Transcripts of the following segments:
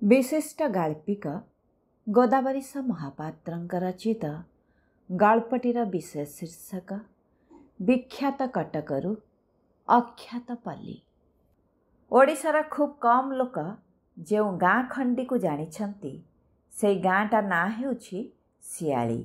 विशिष्ट गाल्पिक गोदावरीश महापात्रଙ୍କ रचित गल्पटीर विशेष शीर्षक विख्यात कटकरू अख्यात पल्ली। ओडिशार खूब कम लोक जो गाँ खंडी को जानिछंती से गाँटा ना हेउछि सियाली।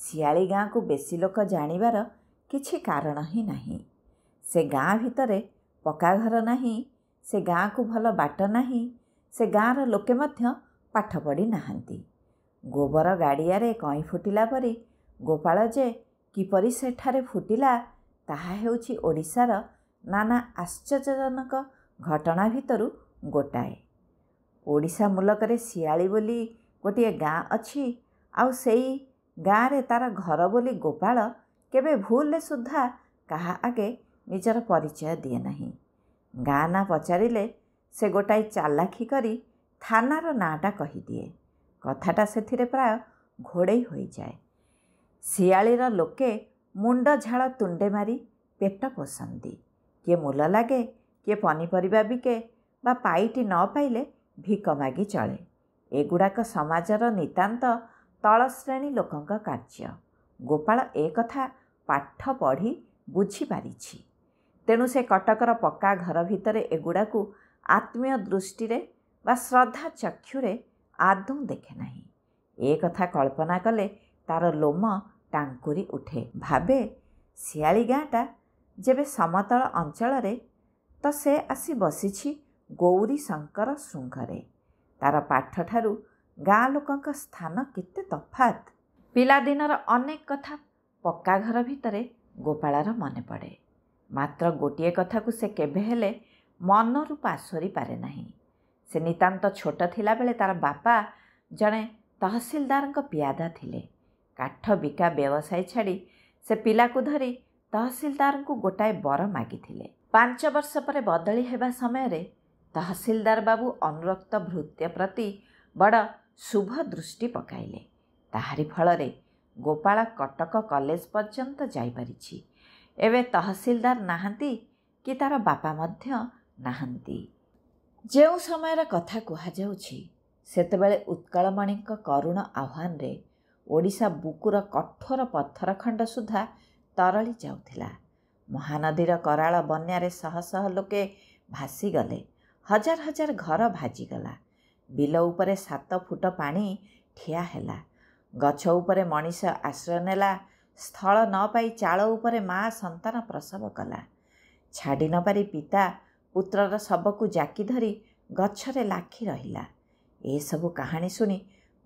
सियाली गाँ को बेसी लोक जानिबार किछि कारण ही नहीं। से गाँ भितरे पक्का घर नहीं, से गाँ को भल बाट नहीं, से गाँर लोके मध्य पाठ पढ़ी नाहांती। गोबर गाड़ियारे कई फुटिला परी गोपाल जे किपरि सेठारे फुटिला ताहा हेउछि ओडिशार नाना आश्चर्यजनक घटना भितरु गोटाए। ओडिशा मुलकरे सियाली बोली गोटे गाँ अछि, आउ सेई गाँ रे तार घर बोली गोपाल केबे भूल सुद्धा कहा आगे निजर परिचय दिए नहीं। गाँ ना पचारिले से गोटाई चालाखी करी थानार नाटा कहीदिए। कथाटा सेथिरे प्राय घोड़े हो जाए। सियालीर लोके मुंड झाड़ तुंडे मारी पेट पोषंती। किए मूल लागे, किए पनीपरिबा बिके बा पाइटी न पाइले भिक मागी चले। एगुड़ाक समाजर नितांत तल श्रेणी लोकंक कार्य। गोपाल ए कथा पाठ पढ़ी बुझी पारिछि। तेणु से कटकर पक्का घर भितरे एगुड़ाकू आत्मीय दृष्टि बा श्रद्धा चक्षुरे आदौ देखे नहीं। ए कथा कल्पना कले तार लोम टांकुरी उठे। भावे सियाली गाँटा जेबे समतल अंचल तो से आसी बसिछि गौरी शंकर श्रृंगरे। तार पाठ ठारू गाँ लोकंक स्थान केते तफात। पिलादिनर अनेक कथा पक्का घर भितरे गोपालार मने पड़े। मात्र गोटे कथा को से केबे हेले मनरू पासोरी पारे नहीं। से नितांत छोट थिला बेले तार बापा जड़े तहसीलदार पियादा थिले। काठ बिका व्यवसाय छाड़ी से पिला को धरी तहसीलदार को गोटाए बर मागिथिले। 5 वर्ष पर बदली हेबा समय रे तहसीलदार बाबू अनुरक्त भृत्य प्रति बड़ शुभ दृष्टि पकाइले। ताहारी फल रे गोपाल कटक कॉलेज पर्यंत जाई परिछि। एवे तहसीलदार नाहांती कि तार बापा मध्य नाहांती। जो समय कथा कहा जाउछि सेतेबेले उत्कलमणिक करुण आह्वान रे ओडिशा बुकुर कठोर पत्थर खंड सुधा तरली जाउथिला। महानदीर कराल बन्यारे शह शह लोके भासी गले। हजार हजार घर भाजीगला। बिल उपरे 7 फुट पानी ठिया हेला। गछ उपरे मनीष आश्रय नेला। स्थल न पाई चाल उपरे माँ संतान प्रसव कला। छाड़ी न पारी पिता पुत्रर शबकु जाकी धरी गछरे लाखी रहिला। ए सबु कहानी शुणी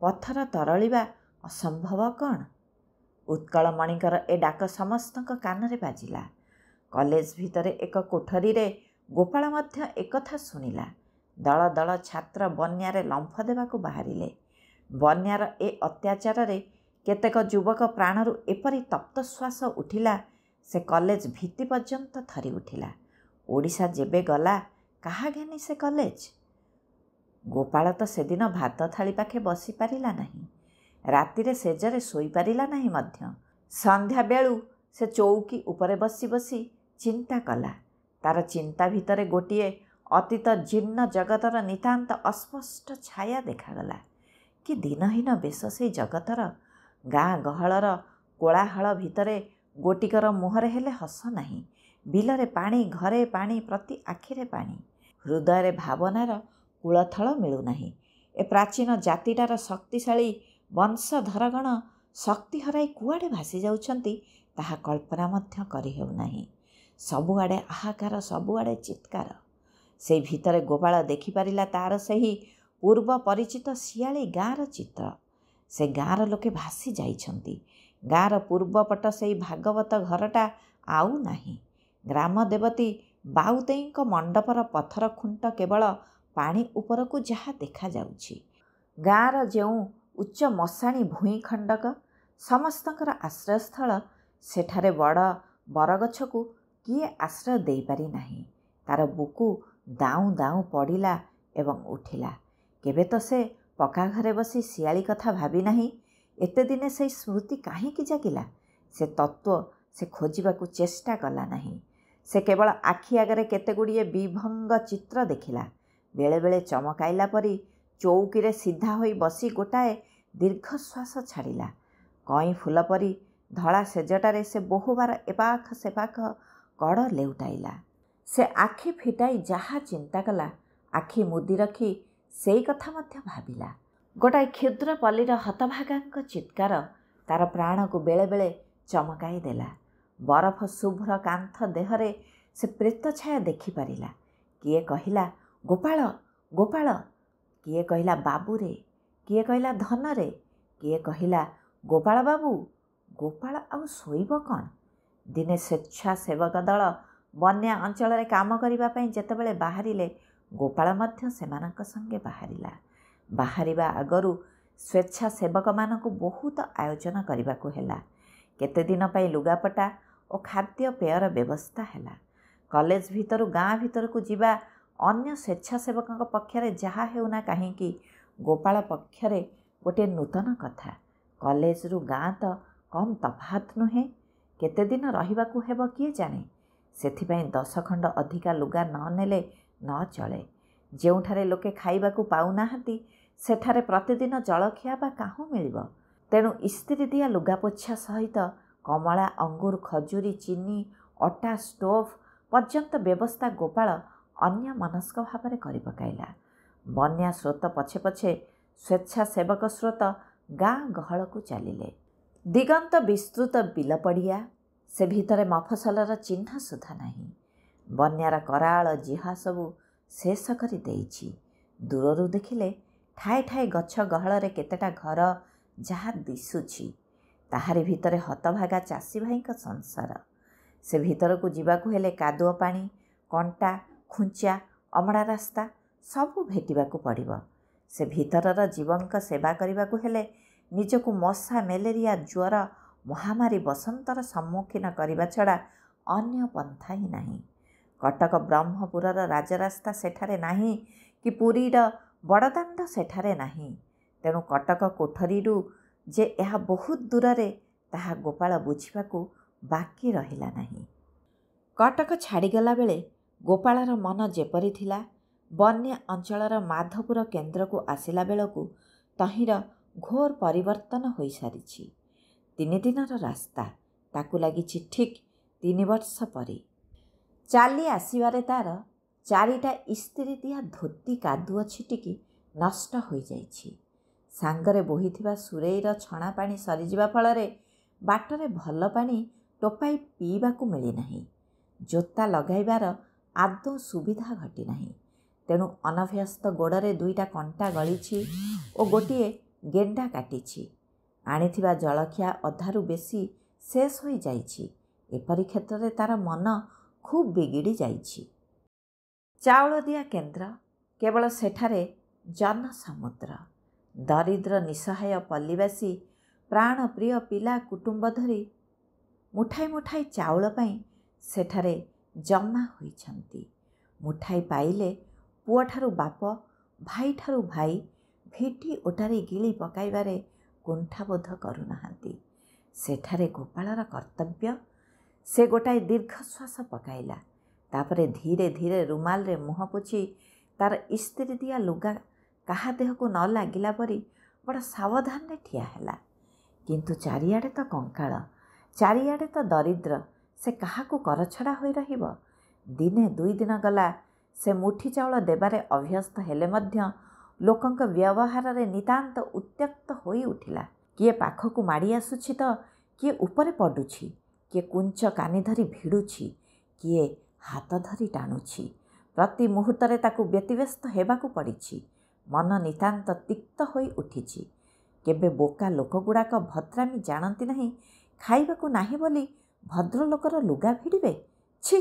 पत्थर तरलिबा असंभव कौन। उत्कलमणिकर ए डाक समस्तक कानरे बाजिला। कॉलेज भितरे एक कोठरी रे गोपाल मध्य एकथा शुणिला। दल दल छात्र बन्यारे लंफ देवाकू बाहरिले। बन्यार ए अत्याचार रे केतेक युवक प्राणरू एपरी तप्तश्वास उठिला से कॉलेज भित्ति पर्यंत थरी उठिला। ओडिशा जेबे गला कहा घेनी से कॉलेज। गोपाल तो सेदिन भात थाली पाखे बसी पारिला नहीं। रातिरे सेजरे सोई पारिला नहीं मध्य। संध्या बेलू से चौकी उपरे बसी बसी चिंता कला। तार चिंता भितरे गोटिए अतीत जीर्ण जगतर नितांत अस्पष्ट छाया देखागला। कि दिनहीन बेश से जगतर। गाँ गहलर कोलाहल भितरे गोटिकर मुहरे हेले हस नहीं। बिलरे पानी, घरे पानी, प्रति आखिरे पानी। हृदय भावनार कूलथल मिलू नहीं। ए प्राचीन जातिटार शक्तिशाली वंशधरगण शक्ति हराई कुआड़े भासी जाउछंती ताहा कल्पना मध्य करि हेउ नाही। सबुआड़े हाहाकार, सबुआड़े चित्कार। से भितरे गोपाल देखि पारिला तार सही पूर्व परिचित सियाली गाँर चित्र। से गाँर लोके भासी जाइछंती। गाँर पूर्वपट से भागवत घरटा आउ नाही। ग्राम देवती बाउतेईंक मंडपर पत्थर खुंट केवल पानी उपरकू जहा देखा जाउछि। गाँर जेउ उच्च मशाणी भूई खंडक समस्तंकर आश्रयस्थल सेठारे बड़ बरगछकू किए आश्रय देई पारि नाही। तार बुकू दाऊ दाऊ पड़िला एवं उठिला। केबे तो से पक्का घरे बसी सियाली कथा भाबी नाही। एते दिने से स्मृति काहींकी जागिला। से तत्व से खोजिबाकू चेष्टा कला नहीं। से केवल आखि आगरे केतेगुड़िए विभंग चित्र देखिला। बेले बेले चमकाइला परी ଚୌକିରେ ସିଧା ହୋଇ ବସି ଗୋଟାଏ ଦୀର୍ଘଶ୍ୱାସ ଛାଡ଼ିଲା। କଇଁ ଫୁଲ ପରି ଧଳା ସେଜଟାରେ ସେ ବହୁବାର ଏପାଖ ସେପାଖ କଡ଼ ଲେଉଟାଇଲା। ସେ ଆଖି ଫିଟାଇ ଯାହା ଚିନ୍ତା କଲା, ଆଖି ମୁଦି ରଖି ସେଇ କଥା ମଧ୍ୟ ଭାବିଲା। ଗୋଟାଏ କ୍ଷୁଦ୍ର ପଲ୍ଲୀର ହତଭାଗାଙ୍କ ଚିତ୍କାର ତାର ପ୍ରାଣକୁ ବେଳେବେଳେ ଚମକାଇ ଦେଲା। ବରଫ ଶୁଭ୍ର କାନ୍ଥ ଦେହରେ ସେ ପ୍ରେତଛାୟା ଦେଖିପାରିଲା। କିଏ କହିଲା ଗୋପାଳ ଗୋପାଳ, କିଏ କହିଲା ବାବୁରେ, କିଏ କହିଲା ଧନରେ, କିଏ କହିଲା ଗୋପାଳ ବାବୁ। ଗୋପାଳ ଆଉ ଶୋଇବ କ'ଣ? ଦିନେ ସ୍ୱେଚ୍ଛାସେବକ ଦଳ ବନ୍ୟା ଅଞ୍ଚଳରେ କାମ କରିବା ପାଇଁ ଯେତେବେଳେ ବାହାରିଲେ, ଗୋପାଳ ମଧ୍ୟ ସେମାନଙ୍କ ସଙ୍ଗେ ବାହାରିଲା। ବାହାରିବା ଆଗରୁ ସ୍ୱେଚ୍ଛାସେବକମାନଙ୍କୁ ବହୁତ ଆୟୋଜନ କରିବାକୁ ହେଲା। କେତେଦିନ ପାଇଁ ଲୁଗାପଟା ଓ ଖାଦ୍ୟପେୟର ବ୍ୟବସ୍ଥା ହେଲା। କଲେଜ ଭିତରୁ ଗାଁ ଭିତରକୁ ଯିବା ଅନ୍ୟ ସ୍ୱେଚ୍ଛାସେବକଙ୍କ ପକ୍ଷରେ ଯାହା ହେଉନା କାହିଁକି, ଗୋପାଳ ପକ୍ଷରେ ଗୋଟିଏ ନୂତନ କଥା। କଲେଜରୁ ଗାଁ ତ କମ୍ ତଫାତ୍ ନୁହେଁ। କେତେଦିନ ରହିବାକୁ ହେବ କିଏ ଜାଣେ। ସେଥିପାଇଁ 10 ଖଣ୍ଡ ଅଧିକା ଲୁଗା ନ ନେଲେ ନ ଚଳେ। ଯେଉଁଠାରେ ଲୋକେ ଖାଇବାକୁ ପାଉନାହାନ୍ତି, ସେଠାରେ ପ୍ରତିଦିନ ଜଳଖିଆ ବା କାହୁଁ ମିଳିବ। ତେଣୁ ଇସ୍ତ୍ରୀ ଦିଆ ଲୁଗାପୋଛା ସହିତ କମଳା, ଅଙ୍ଗୁର, ଖଜୁରୀ, ଚିନି, ଅଟା, ଷ୍ଟୋଭ ପର୍ଯ୍ୟନ୍ତ ବ୍ୟବସ୍ଥା ଗୋପାଳ ଅନ୍ୟମନସ୍କ ଭାବରେ କରି ପକାଇଲା। ବନ୍ୟା ସ୍ରୋତ ପଛେ ପଛେ ସ୍ୱେଚ୍ଛାସେବକ ସ୍ରୋତ ଗାଁ ଗହଳକୁ ଚାଲିଲେ। ଦିଗନ୍ତ ବିସ୍ତୃତ ବିଲ ପଡ଼ିଆ, ସେ ଭିତରେ ମଫସଲର ଚିହ୍ନ ସୁଦ୍ଧା ନାହିଁ। ବନ୍ୟାର କରାଳ ଜିହା ସବୁ ଶେଷ କରି ଦେଇଛି। ଦୂରରୁ ଦେଖିଲେ ଠାଏ ଠାଏ ଗଛ ଗହଳରେ କେତେଟା ଘର ଯାହା ଦିଶୁଛି, ତାହାରି ଭିତରେ ହତଭାଗା ଚାଷୀ ଭାଇଙ୍କ ସଂସାର। ସେ ଭିତରକୁ ଯିବାକୁ ହେଲେ କାଦୁଅ ପାଣି, କଣ୍ଟା, ଖୁଞ୍ଚା, ଅମଡ଼ା ରାସ୍ତା ସବୁ ଭେଟିବାକୁ ପଡ଼ିବ। ସେ ଭିତରର ଜୀବଙ୍କ ସେବା କରିବାକୁ ହେଲେ ନିଜକୁ ମଶା, ମ୍ୟାଲେରିଆ, ଜ୍ୱର, ମହାମାରୀ, ବସନ୍ତର ସମ୍ମୁଖୀନ କରିବା ଛଡ଼ା ଅନ୍ୟ ପନ୍ଥା ହିଁ ନାହିଁ। କଟକ ବ୍ରହ୍ମପୁରର ରାଜରାସ୍ତା ସେଠାରେ ନାହିଁ କି ପୁରୀର ବଡ଼ଦାଣ୍ଡ ସେଠାରେ ନାହିଁ। ତେଣୁ କଟକ କୋଠରୀରୁ ଯେ ଏହା ବହୁତ ଦୂରରେ, ତାହା ଗୋପାଳ ବୁଝିବାକୁ ବାକି ରହିଲା ନାହିଁ। କଟକ ଛାଡ଼ିଗଲା ବେଳେ ଗୋପାଳର ମନ ଯେପରି ଥିଲା, ବନ୍ୟା ଅଞ୍ଚଳର ମାଧପୁର କେନ୍ଦ୍ରକୁ ଆସିଲା ବେଳକୁ ତହିଁର ଘୋର ପରିବର୍ତ୍ତନ ହୋଇସାରିଛି। 3 ଦିନର ରାସ୍ତା, ତାକୁ ଲାଗିଛି ଠିକ୍ 3 ବର୍ଷ ପରି। ଚାଲି ଆସିବାରେ ତାର 4ଟା ଇସ୍ତ୍ରୀ ଦିଆ ଧୋତି କାଦୁଅ ଛିଟିକି ନଷ୍ଟ ହୋଇଯାଇଛି। ସାଙ୍ଗରେ ବୋହିଥିବା ସୁରେଇର ଛଣା ପାଣି ସରିଯିବା ଫଳରେ ବାଟରେ ଭଲ ପାଣି ଟୋପାଏ ପିଇବାକୁ ମିଳିନାହିଁ। ଜୋତା ଲଗାଇବାର ଆଦୌ ସୁବିଧା ଘଟିନାହିଁ। ତେଣୁ ଅନଭ୍ୟସ୍ତ ଗୋଡ଼ରେ 2ଟା କଣ୍ଟା ଗଳିଛି ଓ ଗୋଟିଏ ଗେଣ୍ଡା କାଟିଛି। ଆଣିଥିବା ଜଳଖିଆ ଅଧାରୁ ବେଶୀ ଶେଷ ହୋଇଯାଇଛି। ଏପରି କ୍ଷେତ୍ରରେ ତାର ମନ ଖୁବ୍ ବିଗିଡ଼ି ଯାଇଛି। ଚାଉଳ ଦିଆ କେନ୍ଦ୍ର, କେବଳ ସେଠାରେ ଜନସମୁଦ୍ର। ଦରିଦ୍ର ନିଃସହାୟ ପଲ୍ଲୀବାସୀ ପ୍ରାଣପ୍ରିୟ ପିଲା କୁଟୁମ୍ବ ଧରି ମୁଠାଏ ମୁଠାଏ ଚାଉଳ ପାଇଁ ସେଠାରେ ଜମା ହୋଇଛନ୍ତି। ମୁଠାଏ ପାଇଲେ ପୁଅଠାରୁ ବାପ, ଭାଇଠାରୁ ଭାଇ ଭିଟି ଓଟାରି ଗିଳି ପକାଇବାରେ କୁଣ୍ଠାବୋଧ କରୁନାହାନ୍ତି। ସେଠାରେ ଗୋପାଳର କର୍ତ୍ତବ୍ୟ। ସେ ଗୋଟାଏ ଦୀର୍ଘଶ୍ୱାସ ପକାଇଲା। ତାପରେ ଧୀରେ ଧୀରେ ରୁମାଲରେ ମୁହଁ ପୋଛି ତାର ଇସ୍ତ୍ରୀ ଦିଆ ଲୁଗା କାହା ଦେହକୁ ନ ଲାଗିଲା ପରି ବଡ଼ ସାବଧାନରେ ଠିଆ ହେଲା। କିନ୍ତୁ ଚାରିଆଡ଼େ ତ କଙ୍କାଳ, ଚାରିଆଡ଼େ ତ ଦରିଦ୍ର, ସେ କାହାକୁ କରଛଡ଼ା ହୋଇ ରହିବ? ଦିନେ 2 ଦିନ ଗଲା, ସେ ମୁଠି ଚାଉଳ ଦେବାରେ ଅଭ୍ୟସ୍ତ ହେଲେ ମଧ୍ୟ ଲୋକଙ୍କ ବ୍ୟବହାରରେ ନିତାନ୍ତ ଉତ୍ତ୍ୟକ୍ତ ହୋଇ ଉଠିଲା। କିଏ ପାଖକୁ ମାଡ଼ି ଆସୁଛି ତ କିଏ ଉପରେ ପଡ଼ୁଛି, କିଏ କୁଞ୍ଚ କାନି ଧରି ଭିଡ଼ୁଛି, କିଏ ହାତ ଧରି ଟାଣୁଛି। ପ୍ରତି ମୁହୂର୍ତ୍ତରେ ତାକୁ ବ୍ୟତିବ୍ୟସ୍ତ ହେବାକୁ ପଡ଼ିଛି। ମନ ନିତାନ୍ତ ତିକ୍ତ ହୋଇ ଉଠିଛି। କେବେ ବୋକା ଲୋକଗୁଡ଼ାକ ଭଦ୍ରାମି ଜାଣନ୍ତି ନାହିଁ, ଖାଇବାକୁ ନାହିଁ ବୋଲି ଭଦ୍ରଲୋକର ଲୁଗା ଭିଡ଼ିବେ? ଛି!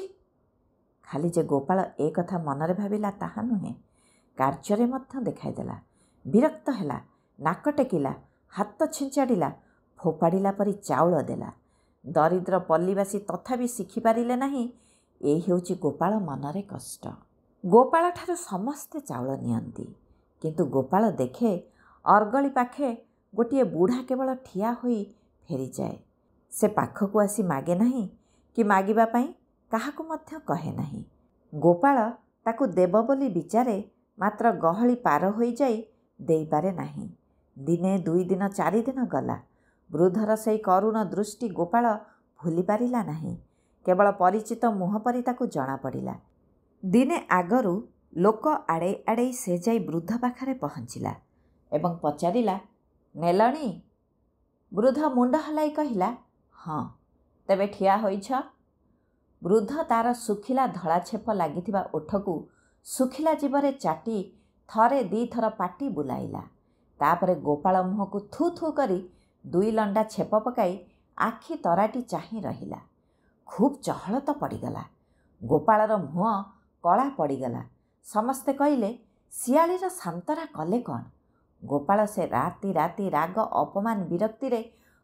ଖାଲି ଯେ ଗୋପାଳ ଏ କଥା ମନରେ ଭାବିଲା ତାହା ନୁହେଁ, କାର୍ଯ୍ୟରେ ମଧ୍ୟ ଦେଖାଇଦେଲା। ବିରକ୍ତ ହେଲା, ନାକ ଟେକିଲା, ହାତ ଛିଞ୍ଚାଡ଼ିଲା, ଫୋପାଡ଼ିଲା ପରି ଚାଉଳ ଦେଲା। ଦରିଦ୍ର ପଲ୍ଲୀବାସୀ ତଥାପି ଶିଖିପାରିଲେ ନାହିଁ ଏ ହେଉଛି ଗୋପାଳ ମନରେ କଷ୍ଟ। ଗୋପାଳଠାରୁ ସମସ୍ତେ ଚାଉଳ ନିଅନ୍ତି, କିନ୍ତୁ ଗୋପାଳ ଦେଖେ ଅର୍ଗଳି ପାଖେ ଗୋଟିଏ ବୁଢ଼ା କେବଳ ଠିଆ ହୋଇ ଫେରିଯାଏ। ସେ ପାଖକୁ ଆସି ମାଗେ ନାହିଁ କି ମାଗିବା ପାଇଁ କାହାକୁ ମଧ୍ୟ କହେ ନାହିଁ। ଗୋପାଳ ତାକୁ ଦେବ ବୋଲି ବିଚାରେ, ମାତ୍ର ଗହଳି ପାର ହୋଇଯାଇ ଦେଇପାରେ ନାହିଁ। ଦିନେ 2 ଦିନ 4 ଦିନ ଗଲା। ବୃଦ୍ଧର ସେଇ କରୁଣ ଦୃଷ୍ଟି ଗୋପାଳ ଭୁଲି ପାରିଲା ନାହିଁ। କେବଳ ପରିଚିତ ମୁହଁ ପରି ତାକୁ ଜଣାପଡ଼ିଲା। ଦିନେ ଆଗରୁ ଲୋକ ଆଡ଼େଇ ଆଡ଼େଇ ସେ ଯାଇ ବୃଦ୍ଧ ପାଖରେ ପହଞ୍ଚିଲା ଏବଂ ପଚାରିଲା, ନେଲଣି? ବୃଦ୍ଧ ମୁଣ୍ଡ ହଲାଇ କହିଲା, ହଁ। ତେବେ ଠିଆ ହୋଇଛ? ବୃଦ୍ଧ ତାର ଶୁଖିଲା ଧଳା ଛେପ ଲାଗିଥିବା ଓଠକୁ ଶୁଖିଲା ଜୀବରେ ଚାଟି ଥରେ 2 ଥର ପାଟି ବୁଲାଇଲା। ତାପରେ ଗୋପାଳ ମୁହଁକୁ ଥୁ ଥୁ କରି 2 ଲଣ୍ଡା ଛେପ ପକାଇ ଆଖି ତରାଟି ଚାହିଁ ରହିଲା। ଖୁବ୍ ଚହଳ ତ ପଡ଼ିଗଲା। ଗୋପାଳର ମୁହଁ କଳା ପଡ଼ିଗଲା। ସମସ୍ତେ କହିଲେ, ଶିଆଳିର ସାନ୍ତରା କଲେ କ'ଣ? ଗୋପାଳ ସେ ରାତି ରାତି ରାଗ ଅପମାନ ବିରକ୍ତିରେ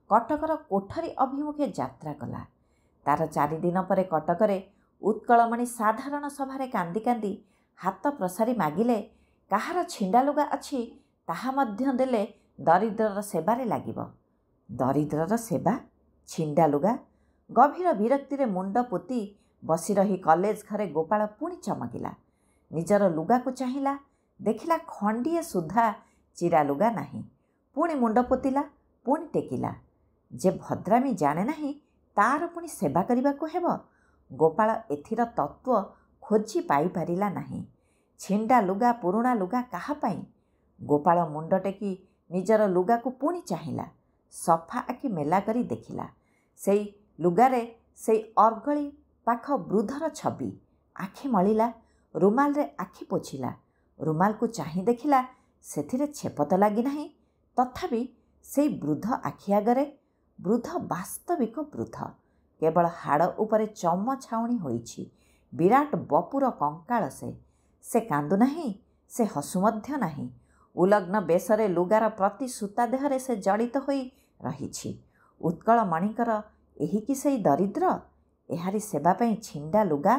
କଟକର କୋଠରୀ ଅଭିମୁଖେ ଯାତ୍ରା କଲା। ତାର 4 ଦିନ ପରେ କଟକରେ ଉତ୍କଳମଣି ସାଧାରଣ ସଭାରେ କାନ୍ଦି କାନ୍ଦି ହାତ ପ୍ରସାରି ମାଗିଲେ, କାହାର ଛିଣ୍ଡା ଲୁଗା ଅଛି ତାହା ମଧ୍ୟ ଦେଲେ ଦରିଦ୍ରର ସେବାରେ ଲାଗିବ। ଦରିଦ୍ରର ସେବା? ଛିଣ୍ଡା ଲୁଗା? ଗଭୀର ବିରକ୍ତିରେ ମୁଣ୍ଡ ପୋତି ବସି ରହି କଲେଜ ଘରେ ଗୋପାଳ ପୁଣି ଚମକିଲା। ନିଜର ଲୁଗାକୁ ଚାହିଁଲା, ଦେଖିଲା ଖଣ୍ଡିଏ ସୁଦ୍ଧା ଚିରା ଲୁଗା ନାହିଁ। ପୁଣି ମୁଣ୍ଡ ପୋତିଲା, ପୁଣି ଟେକିଲା। ଯେ ଭଦ୍ରାମୀ ଜାଣେ ନାହିଁ ତାର ପୁଣି ସେବା କରିବାକୁ ହେବ। ଗୋପାଳ ଏଥିର ତତ୍ତ୍ୱ ଖୋଜି ପାଇପାରିଲା ନାହିଁ। ଛିଣ୍ଡା ଲୁଗା ପୁରୁଣା ଲୁଗା କାହା ପାଇଁ? ଗୋପାଳ ମୁଣ୍ଡ ଟେକି ନିଜର ଲୁଗାକୁ ପୁଣି ଚାହିଁଲା। ସଫା ଆଖି ମେଲା କରି ଦେଖିଲା, ସେଇ ଲୁଗାରେ ସେଇ ଅର୍ଗଳି ପାଖ ବୃଦ୍ଧର ଛବି। ଆଖି ମଳିଲା, ରୁମାଲରେ ଆଖି ପୋଛିଲା। ରୁମାଲକୁ ଚାହିଁ ଦେଖିଲା, ସେଥିରେ ଛେପ ତ ଲାଗିନାହିଁ। ତଥାପି ସେଇ ବୃଦ୍ଧ ଆଖି ଆଗରେ ବୃଦ୍ଧ, ବାସ୍ତବିକ ବୃଦ୍ଧ। କେବଳ ହାଡ଼ ଉପରେ ଚମ ଛାଉଣି ହୋଇଛି। ବିରାଟ ବପୁର କଙ୍କାଳ ସେ। ସେ କାନ୍ଦୁ ନାହିଁ, ସେ ହସୁ ମଧ୍ୟ ନାହିଁ। ଉଲଗ୍ନ ବେଶରେ ଲୁଗାର ପ୍ରତି ସୂତା ଦେହରେ ସେ ଜଡ଼ିତ ହୋଇ ରହିଛି। ଉତ୍କଳମଣିଙ୍କର ଏହି କି ସେଇ ଦରିଦ୍ର? ଏହାରି ସେବା ପାଇଁ ଛିଣ୍ଡା ଲୁଗା?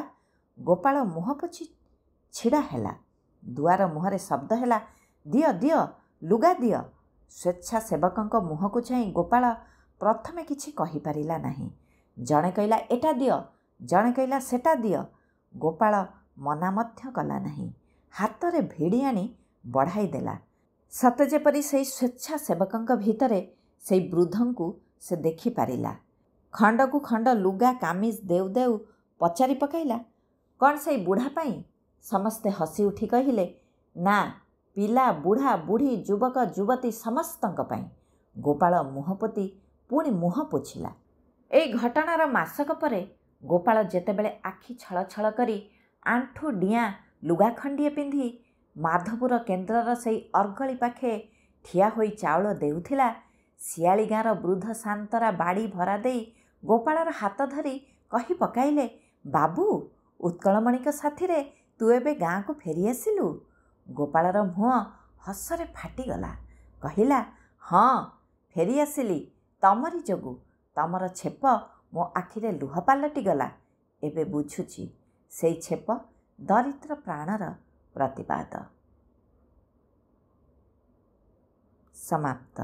ଗୋପାଳ ମୁହଁ ପୋଛି ଛିଡ଼ା ହେଲା। ଦୁଆର ମୁହଁରେ ଶବ୍ଦ ହେଲା, ଦିଅ ଦିଅ, ଲୁଗା ଦିଅ। ସ୍ୱେଚ୍ଛାସେବକଙ୍କ ମୁହଁକୁ ଚାହିଁ ଗୋପାଳ ପ୍ରଥମେ କିଛି କହିପାରିଲା ନାହିଁ। ଜଣେ କହିଲା, ଏଟା ଦିଅ, ଜଣେ କହିଲା ସେଟା ଦିଅ। ଗୋପାଳ ମନା ମଧ୍ୟ କଲା ନାହିଁ। ହାତରେ ଭିଡ଼ି ଆଣି ବଢ଼ାଇ ଦେଲା। ସତେ ଯେପରି ସେଇ ସ୍ୱେଚ୍ଛାସେବକଙ୍କ ଭିତରେ ସେଇ ବୃଦ୍ଧଙ୍କୁ ସେ ଦେଖିପାରିଲା। ଖଣ୍ଡକୁ ଖଣ୍ଡ ଲୁଗା କାମିଜ ଦେଉ ଦେଉ ପଚାରି ପକାଇଲା, କ'ଣ ସେଇ ବୁଢ଼ା ପାଇଁ? ସମସ୍ତେ ହସି ଉଠି କହିଲେ, ନା, ପିଲା, ବୁଢ଼ା, ବୁଢ଼ୀ, ଯୁବକ, ଯୁବତୀ ସମସ୍ତଙ୍କ ପାଇଁ। ଗୋପାଳ ମୁହଁ ପୋତି ପୁଣି ମୁହଁ ପୋଛିଲା। ଏଇ ଘଟଣାର ମାସକ ପରେ ଗୋପାଳ ଯେତେବେଳେ ଆଖି ଛଳ ଛଳ କରି ଆଣ୍ଠୁ ଡିଆଁ ଲୁଗା ଖଣ୍ଡିଏ ପିନ୍ଧି ମାଧପୁର କେନ୍ଦ୍ରର ସେଇ ଅର୍ଗଳି ପାଖେ ଠିଆ ହୋଇ ଚାଉଳ ଦେଉଥିଲା, ଶିଆଳି ଗାଁର ବୃଦ୍ଧ ସାନ୍ତରା ବାଡ଼ି ଭରା ଦେଇ ଗୋପାଳର ହାତ ଧରି କହି ପକାଇଲେ, ବାବୁ, ଉତ୍କଳମଣିଙ୍କ ସାଥିରେ ତୁ ଏବେ ଗାଁକୁ ଫେରିଆସିଲୁ? ଗୋପାଳର ମୁହଁ ହସରେ ଫାଟିଗଲା। କହିଲା, ହଁ, ଫେରିଆସିଲି ତମରି ଯୋଗୁଁ। ତମର ଛେପ ମୋ ଆଖିରେ ଲୁହ ପାଲଟିଗଲା। ଏବେ ବୁଝୁଛି, ସେଇ ଛେପ ଦରିଦ୍ର ପ୍ରାଣର ପ୍ରତିବାଦ। ସମାପ୍ତ।